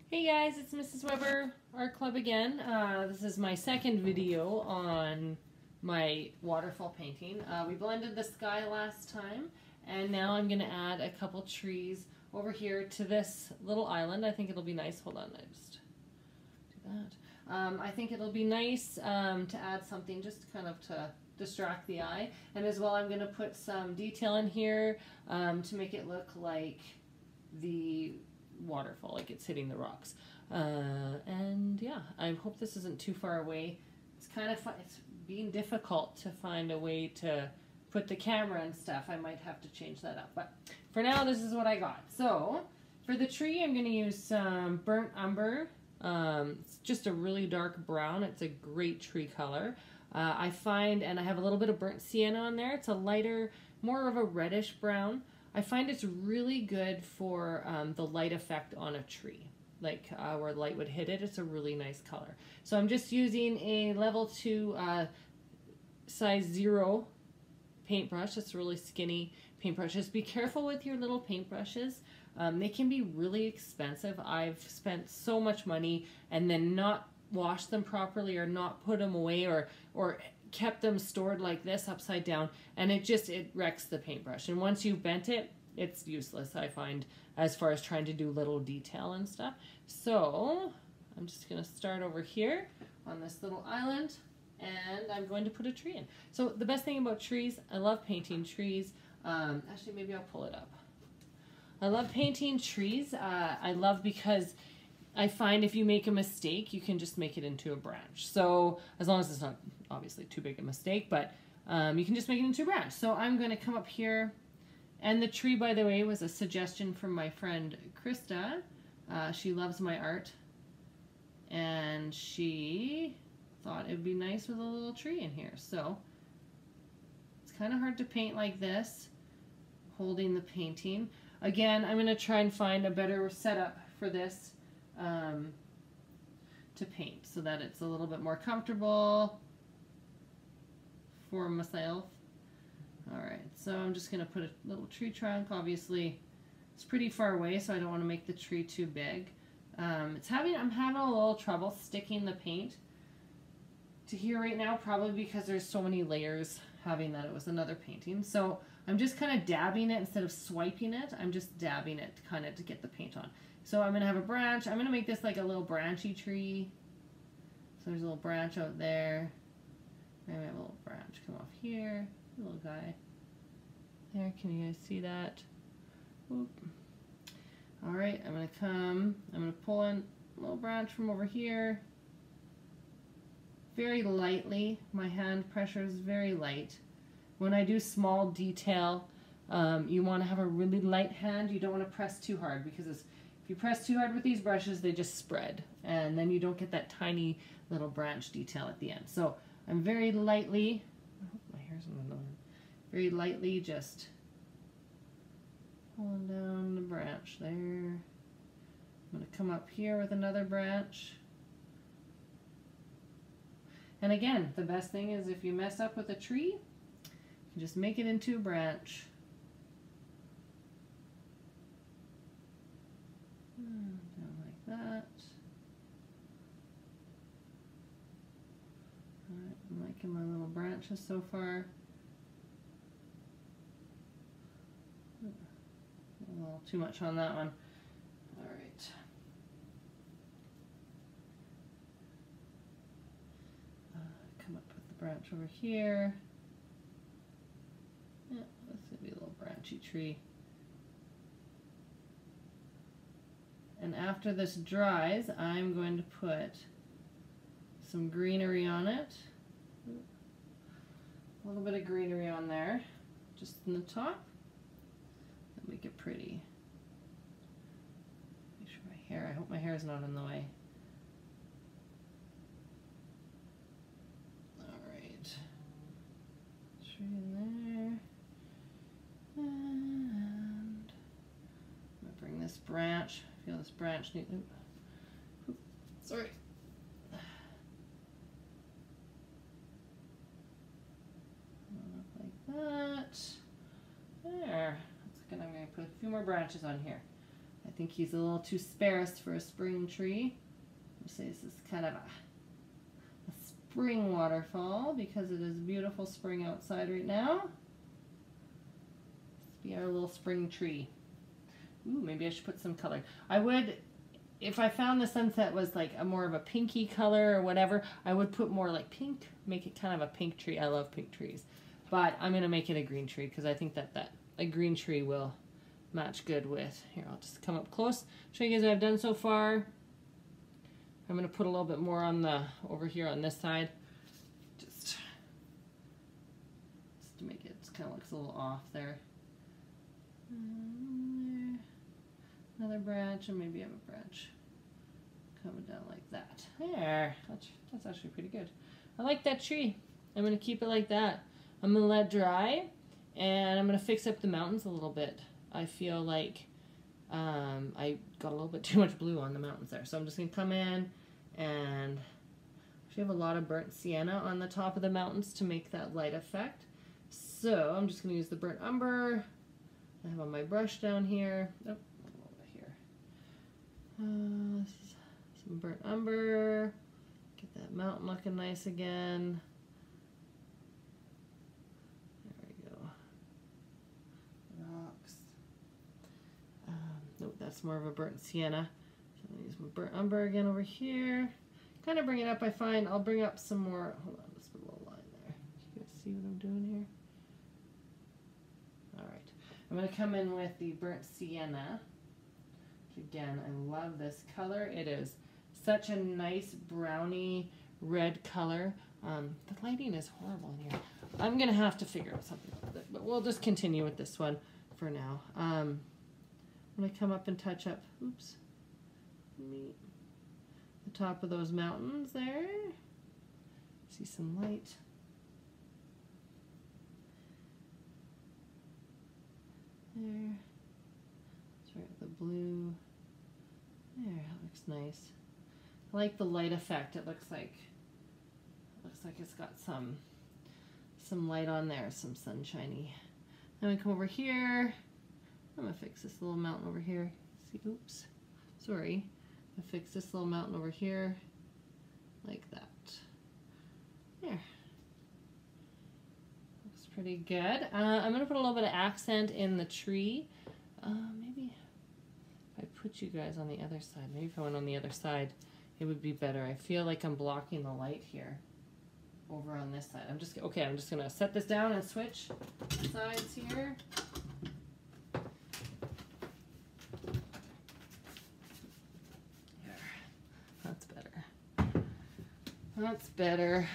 Hey guys, it's Mrs. Weber, Art Club again. This is my second video on my waterfall painting. We blended the sky last time, and now I'm going to add a couple trees over here to this little island. I think it'll be nice. Hold on, I just do that. I think it'll be nice to add something just kind of to distract the eye. And as well, I'm going to put some detail in here to make it look like the waterfall, like it's hitting the rocks. And yeah, I hope this isn't too far away. It's kind of it's being difficult to find a way to put the camera and stuff. I might have to change that up, but for now this is what I got. So for the tree, I'm going to use some burnt umber. It's just a really dark brown. It's a great tree color. I find, and I have a little bit of burnt sienna on there. It's a lighter, more of a reddish brown. I find it's really good for the light effect on a tree, like where light would hit it. It's a really nice color. So I'm just using a level 2 size 0 paintbrush. It's a really skinny paintbrush. Just be careful with your little paintbrushes. They can be really expensive. I've spent so much money and then not washed them properly or not put them away or kept them stored like this upside down, and it wrecks the paintbrush. And once you've bent it, it's useless, I find, as far as trying to do little detail and stuff. So I'm just going to start over here on this little island, and I'm going to put a tree in. So the best thing about trees, I love painting trees. Actually, maybe I'll pull it up. I love painting trees. I love because I find if you make a mistake, you can just make it into a branch. So as long as it's not obviously too big a mistake, but you can just make it into a branch. So I'm going to come up here, and the tree, by the way, was a suggestion from my friend Krista. She loves my art, and she thought it would be nice with a little tree in here. So it's kind of hard to paint like this, holding the painting. Again, I'm going to try and find a better setup for this to paint so that it's a little bit more comfortable for myself. Alright, so I'm just going to put a little tree trunk. Obviously, it's pretty far away, so I don't want to make the tree too big. I'm having a little trouble sticking the paint to here right now, probably because there's so many layers, having that it was another painting. So I'm just kind of dabbing it instead of swiping it. I'm just dabbing it kind of to get the paint on. So I'm going to have a branch. I'm going to make this like a little branchy tree. So there's a little branch out there. Maybe have a little branch come off here. A little guy. There, can you guys see that? Oop. Alright, I'm going to pull in a little branch from over here. Very lightly. My hand pressure is very light. When I do small detail, you want to have a really light hand. You don't want to press too hard, because if you press too hard with these brushes, they just spread, and then you don't get that tiny little branch detail at the end. So I'm very lightly, I hope my hair's not annoying, very lightly just pulling down the branch there. I'm going to come up here with another branch. And again, the best thing is if you mess up with a tree, you can just make it into a branch. Down like that. Alright, I'm liking my little branches so far. A little too much on that one. Alright. Come up with the branch over here. Yeah, this could be a little branchy tree. And after this dries, I'm going to put some greenery on it. A little bit of greenery on there, just in the top. That'll make it pretty. Make sure my hair, I hope my hair is not in the way. Alright. Tree in there. And I'm going to bring this branch. I feel this branch needs. Sorry. Like that. There. I'm going to put a few more branches on here. I think he's a little too sparse for a spring tree. I'll say this is kind of a spring waterfall because it is beautiful spring outside right now. This will be our little spring tree. Ooh, maybe I should put some color. I would, if I found the sunset was like a more of a pinky color or whatever, I would put more like pink, make it kind of a pink tree. I love pink trees. But I'm going to make it a green tree because I think that a green tree will match good with. Here, I'll just come up close, show you guys what I've done so far. I'm going to put a little bit more on the, over here on this side. Just to make it kind of looks a little off there. Another branch, and maybe I have a branch coming down like that. There, that's actually pretty good. I like that tree. I'm going to keep it like that. I'm going to let it dry, and I'm going to fix up the mountains a little bit. I feel like I got a little bit too much blue on the mountains there. So I'm just going to come in and actually have a lot of burnt sienna on the top of the mountains to make that light effect. So I'm just going to use the burnt umber. I have on my brush down here. Oh, a little bit here. Some burnt umber. Get that mountain looking nice again. Nope, that's more of a burnt sienna. So I'm going to use my burnt umber again over here. Kind of bring it up, I find. I'll bring up some more. Hold on, let's put a little line there. You guys see what I'm doing here? Alright. I'm going to come in with the burnt sienna. Which again, I love this color. It is such a nice browny red color. The lighting is horrible in here. I'm going to have to figure out something with it, but we'll just continue with this one for now. I'm going to come up and touch up, oops, the top of those mountains there. See some light. There. Start with the blue. There, that looks nice. I like the light effect. It looks like it's got some light on there, some sunshiny. Then we come over here. I'm going to fix this little mountain over here. See, oops, sorry. I'm going to fix this little mountain over here like that. There. Looks pretty good. I'm going to put a little bit of accent in the tree. Maybe if I put you guys on the other side, maybe if I went on the other side, it would be better. I feel like I'm blocking the light here over on this side. I'm just going to set this down and switch sides here. That's better.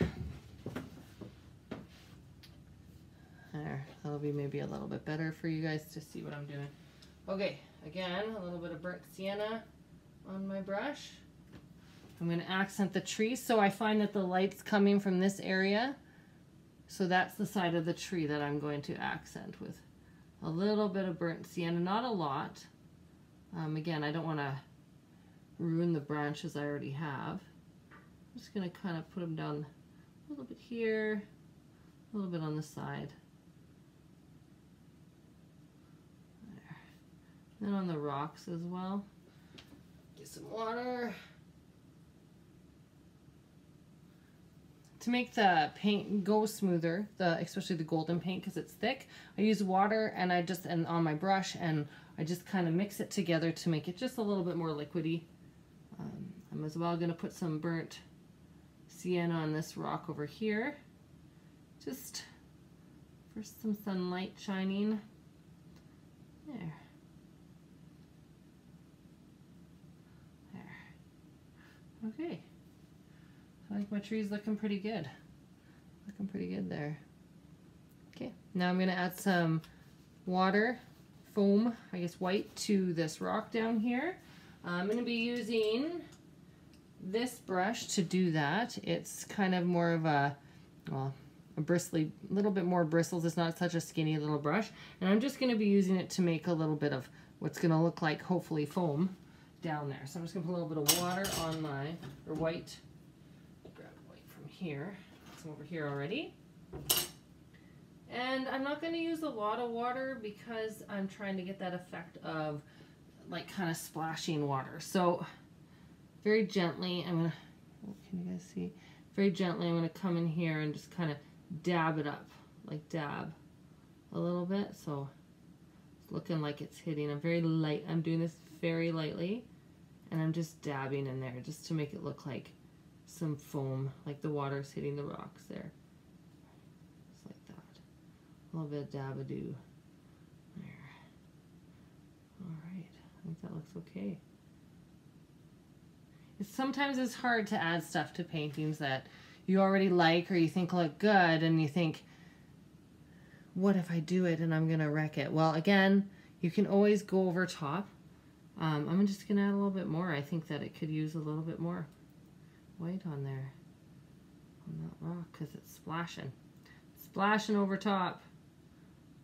There, that'll be maybe a little bit better for you guys to see what I'm doing. Okay, again, a little bit of burnt sienna on my brush. I'm going to accent the tree, so I find that the light's coming from this area. So that's the side of the tree that I'm going to accent with a little bit of burnt sienna, not a lot. Again, I don't want to ruin the branches I already have. I'm just going to kind of put them down a little bit here, a little bit on the side. There. Then on the rocks as well. Get some water. To make the paint go smoother, especially the golden paint because it's thick, I use water and and on my brush, and I just kind of mix it together to make it just a little bit more liquidy. I'm as well going to put some burnt sienna on this rock over here, just for some sunlight shining. There. Okay. I think my tree's looking pretty good. Looking pretty good there. Okay, now I'm going to add some water, foam, I guess white, to this rock down here. I'm going to be using this brush to do that. It's kind of more of a, well, a bristly, little bit more bristles. It's not such a skinny little brush. And I'm just going to be using it to make a little bit of what's going to look like, hopefully, foam down there. So I'm just going to put a little bit of water on my, or white. Grab white from here. Some over here already. And I'm not going to use a lot of water because I'm trying to get that effect of like kind of splashing water. So very gently, I'm gonna, oh, can you guys see? Very gently, I'm gonna come in here and just kind of dab it up, like dab a little bit. So it's looking like it's hitting. I'm very light. I'm doing this very lightly, and I'm just dabbing in there just to make it look like some foam, like the water's hitting the rocks there. Just like that. A little bit of dab-a-doo. There. All right. I think that looks okay. Sometimes it's hard to add stuff to paintings that you already like or you think look good, and you think, what if I do it and I'm gonna wreck it? Well, again, you can always go over top. I'm just gonna add a little bit more. I think that it could use a little bit more white on there, on that rock, because it's splashing over top,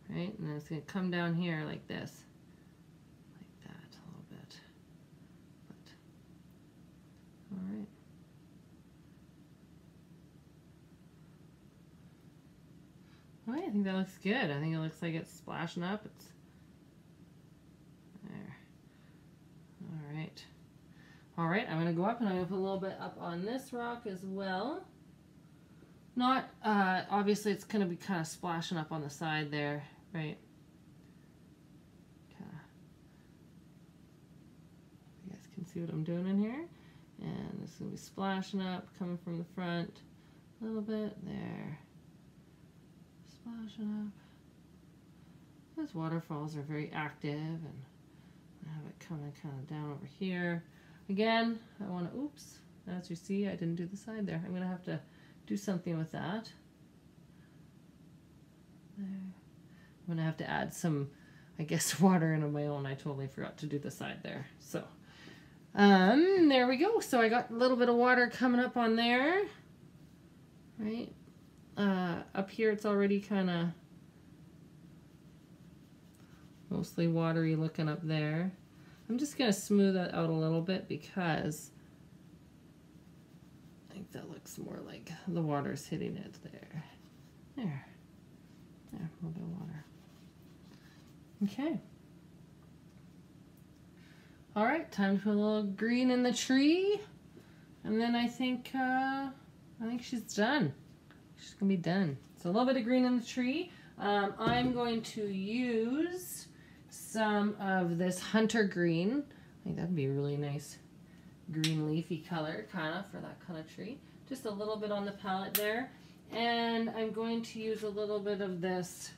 right? And then it's gonna come down here like this. Alright. Alright, I think that looks good. I think it looks like it's splashing up. It's there. Alright. Alright, I'm going to go up and I'm going to put a little bit up on this rock as well. Not, obviously it's going to be kind of splashing up on the side there, right? You guys can see what I'm doing in here. And it's going to be splashing up, coming from the front a little bit, there. Splashing up. Those waterfalls are very active, and I have it coming kind of down over here. Again, I want to, oops, as you see, I didn't do the side there. I'm going to have to do something with that. There. I'm going to have to add some, I guess, water in of my own. I totally forgot to do the side there. So. There we go. So I got a little bit of water coming up on there, right? Up here it's already kind of mostly watery looking up there. I'm just going to smooth that out a little bit because I think that looks more like the water's hitting it there. There, a little bit of water. Okay. All right, time to put a little green in the tree, and then I think she's done. She's gonna be done. So a little bit of green in the tree. I'm going to use some of this hunter green. I think that'd be a really nice green leafy color, kind of, for that kind of tree. Just a little bit on the palette there, and I'm going to use a little bit of this.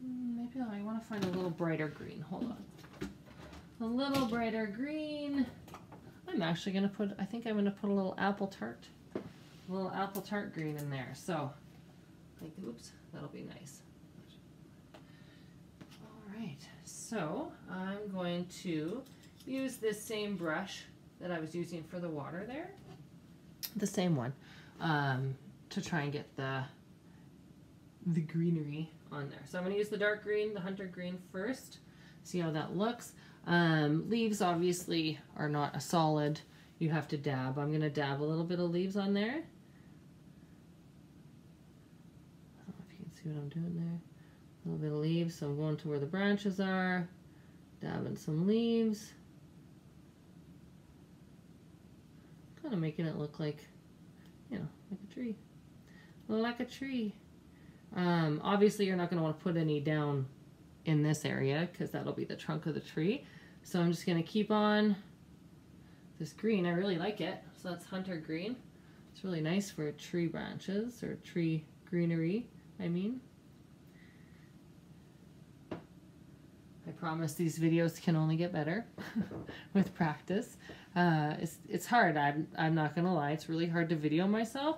Maybe I want to find a little brighter green. Hold on. A little brighter green. I'm actually going to put, I think I'm going to put a little apple tart green in there. So, oops, that'll be nice. All right, so I'm going to use this same brush that I was using for the water there, the same one, to try and get the greenery on there. So I'm going to use the dark green, the hunter green first. See how that looks. Leaves obviously are not a solid. You have to dab. I'm going to dab a little bit of leaves on there. I don't know if you can see what I'm doing there. A little bit of leaves. So I'm going to where the branches are. Dabbing some leaves. Kind of making it look like, you know, like a tree. Like a tree. Obviously you're not going to want to put any down in this area because that'll be the trunk of the tree. So I'm just going to keep on this green. I really like it. So that's hunter green. It's really nice for tree branches or tree greenery, I mean. I promise these videos can only get better with practice. It's hard. I'm not going to lie. It's really hard to video myself,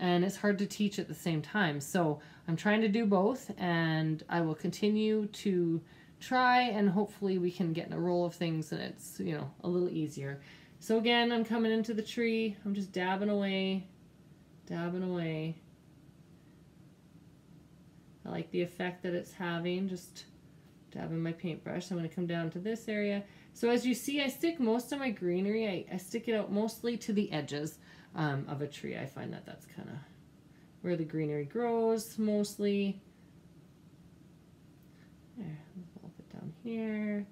and it's hard to teach at the same time. So I'm trying to do both, and I will continue to try, and hopefully we can get in a roll of things and it's, you know, a little easier. So again, I'm coming into the tree. I'm just dabbing away, dabbing away. I like the effect that it's having, just dabbing my paintbrush. So I'm going to come down to this area. So as you see, I stick most of my greenery, I stick it out mostly to the edges of a tree. I find that that's kind of where the greenery grows mostly. There, a little bit down here.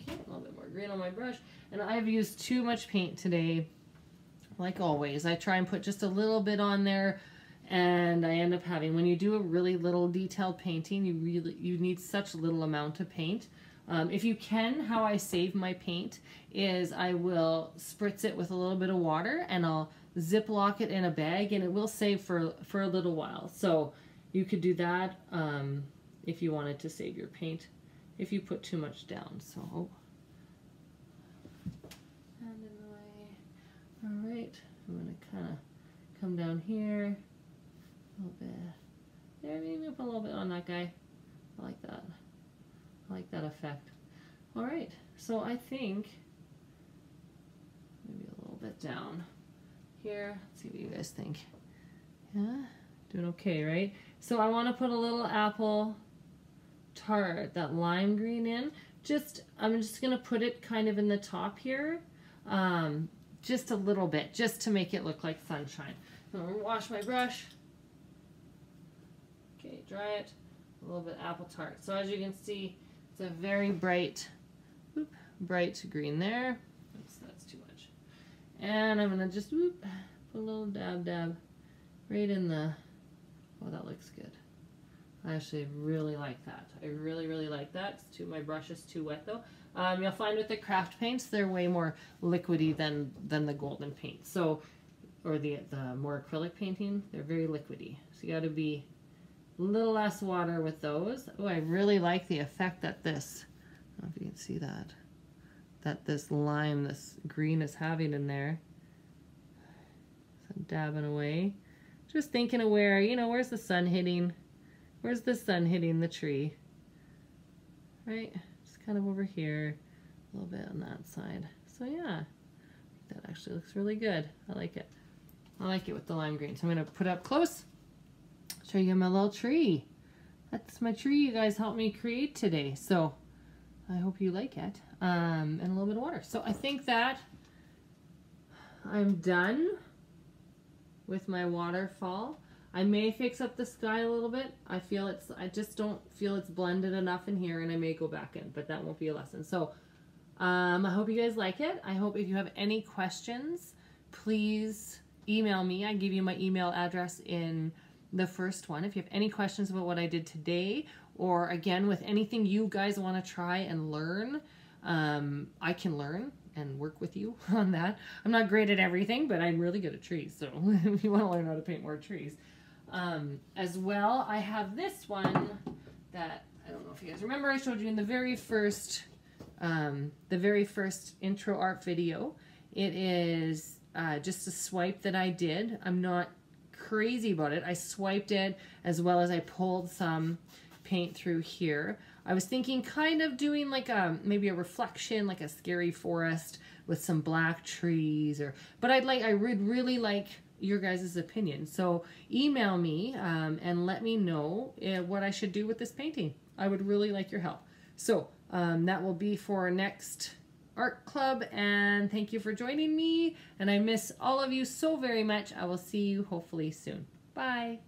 Okay, a little bit more green on my brush. And I've used too much paint today, like always. I try and put just a little bit on there, and I end up having, when you do a really little detailed painting, you need such little amount of paint. If you can, how I save my paint is I will spritz it with a little bit of water, and I'll Ziploc it in a bag, and it will save for a little while. So you could do that if you wanted to save your paint if you put too much down. So, hand in the way. All right, I'm going to kind of come down here a little bit. There, maybe put a little bit on that guy. I like that. I like that effect. All right, so I think maybe a little bit down here. Let's see what you guys think. Yeah, doing okay, right? So I want to put a little apple tart, that lime green in. I'm just gonna put it kind of in the top here, just a little bit, just to make it look like sunshine. I'm gonna wash my brush. Okay, dry it. A little bit apple tart. So as you can see, it's a very bright, bright green there. Oops, that's too much. And I'm gonna just put a little dab right in the. Oh, that looks good. I actually really like that. I really like that. My brush is too wet though. You'll find with the craft paints, they're way more liquidy than the golden paint. So, or the more acrylic painting, they're very liquidy. So you got to be a little less water with those. Oh, I really like the effect that this, I don't know if you can see that, this lime, this green is having in there. So I'm dabbing away. Just thinking of where, where's the sun hitting? Where's the sun hitting the tree? Right? Just kind of over here, a little bit on that side. So yeah, that actually looks really good. I like it. I like it with the lime green. So I'm going to put it up close, show you my little tree. That's my tree you guys helped me create today. So I hope you like it. And a little bit of water. So I think that I'm done with my waterfall. I may fix up the sky a little bit. I just don't feel it's blended enough in here, and I may go back in, but that won't be a lesson. So I hope you guys like it. I hope if you have any questions, please email me. I give you my email address in the first one. If you have any questions about what I did today, or again, with anything you guys want to try and learn, I can learn and work with you on that. I'm not great at everything, but I'm really good at trees. So if you want to learn how to paint more trees. As well, I have this one that, I don't know if you guys remember, I showed you in the very first intro art video. It is just a swipe that I did. I'm not crazy about it. I swiped it as well as I pulled some paint through here. I was thinking kind of doing like maybe a reflection, like a scary forest with some black trees, but I would really like your guys' opinion. So email me and let me know what I should do with this painting. I would really like your help. So that will be for our next art club, and thank you for joining me, and I miss all of you so very much. I will see you hopefully soon. Bye.